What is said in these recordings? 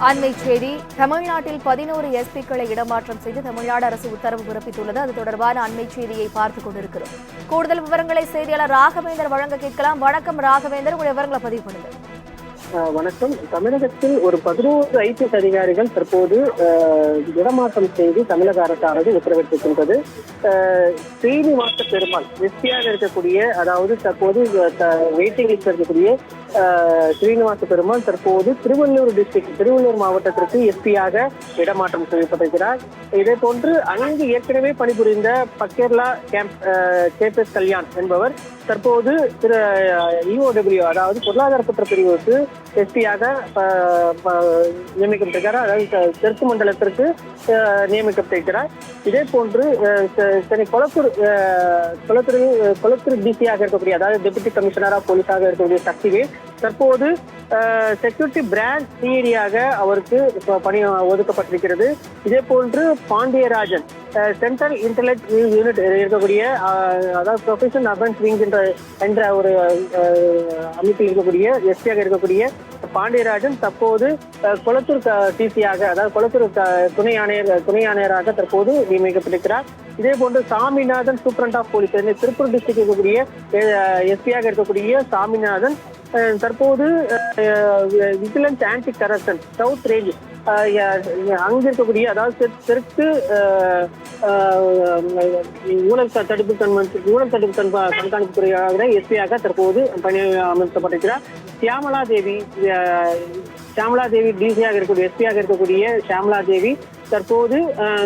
அண்மை செய்தி. தமிழ்நாட்டில் 11 எஸ்பிக்களை இடமாற்றம் செய்து தமிழ்நாடு அரசு உத்தரவு பிறப்பித்துள்ளது. அது தொடர்பான அண்மை செய்தியை பார்த்துக் கொண்டிருக்கிறோம். கூடுதல் விவரங்களை செய்தியாளர் ராகவேந்தர் வழங்க கேட்கலாம். வணக்கம் ராகவேந்தர், உங்களுடைய விவரங்களை பதிவு பண்ணுங்க. வணக்கம். தமிழகத்தில் ஒரு 11 ஐபிஎஸ் அதிகாரிகள் தற்போது இடமாற்றம் செய்து தமிழக அரசானது உத்தரவிட்டிருக்கின்றது. ஸ்ரீனிவாச பெருமாள் எஸ்பியாக இருக்கக்கூடிய, அதாவது தற்போது வெயிட்டிங் லிஸ்ட் இருக்கக்கூடிய ஸ்ரீனிவாச பெருமாள் தற்போது திருவள்ளூர் மாவட்டத்திற்கு எஸ்பியாக இடமாற்றம் செய்யப்பட்டிருக்கிறார். இதே போன்று அங்கு ஏற்கனவே பணிபுரிந்த பக்கேர்லா கேபஸ் கல்யாண் என்பவர் தற்போது திரு இஓடபிள்யூ, அதாவது பொருளாதார குற்ற பிரிவுக்கு எஸ்பியாக நியமிக்கப்பட்டிருக்கிறார். அதாவது தெற்கு மண்டலத்திற்கு நியமிக்கப்பட்டிருக்கிறார். இதே போன்று கொளத்தூர் டிசியாக இருக்கக்கூடிய, அதாவது டெபுட்டி கமிஷனர் ஆஃப் போலீஸாக இருக்கக்கூடிய சக்திவேல் தற்போது செக்யூரிட்டி பிரான்ச் சிஐடியாக அவருக்கு பணி ஒதுக்கப்பட்டிருக்கிறது. இதே போன்று பாண்டியராஜன் சென்ட்ரல் இன்டெலிஜென்ஸ் யூனிட் இருக்கக்கூடிய, அதாவது ப்ரொஃபஷனல் அஃபென்ஸ் விங் என்ற ஒரு அமைப்பில் இருக்கக்கூடிய எஸ்பியாக இருக்கக்கூடிய பாண்டியராஜன் தற்போது கொளத்தூர் டிசியாக, அதாவது கொளத்தூர் துணை ஆணையராக தற்போது நியமிக்கப்பட்டிருக்கிறார். இதே போன்று Saminathan superintendent of police, Tiruppur district இருக்கக்கூடிய எஸ்பியாக இருக்கக்கூடிய சாமிநாதன் தற்போது vigilance anti corruption south range அங்கு இருக்கக்கூடிய, அதாவது தெற்கு ஊழல் தடுப்பு கண்காணிப்பு துறையாக எஸ்பியாக தற்போது பணி அமர்த்தப்பட்டிருக்கிறார். சியாமலா தேவி டிசியாக இருக்கக்கூடிய எஸ்பியாக இருக்கக்கூடிய ஷியாமலா தேவி தற்போது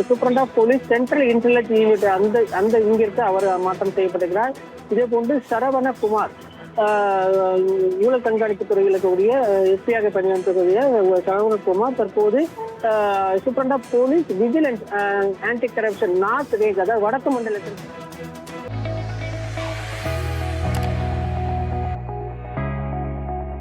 superintendent of police central intelligence unit அந்த இங்கிருந்து அவர் மாற்றம் செய்யப்பட்டிருக்கிறார். இதே போன்று சரவணகுமார் ஊழல் கண்காணிப்பு துறையில் இருக்கக்கூடிய எஸ்பியாக பணியாற்றக்கூடிய சரவணகுமார் தற்போது superintendent of police vigilance anti corruption north range, அதாவது வடக்கு மண்டலத்தில்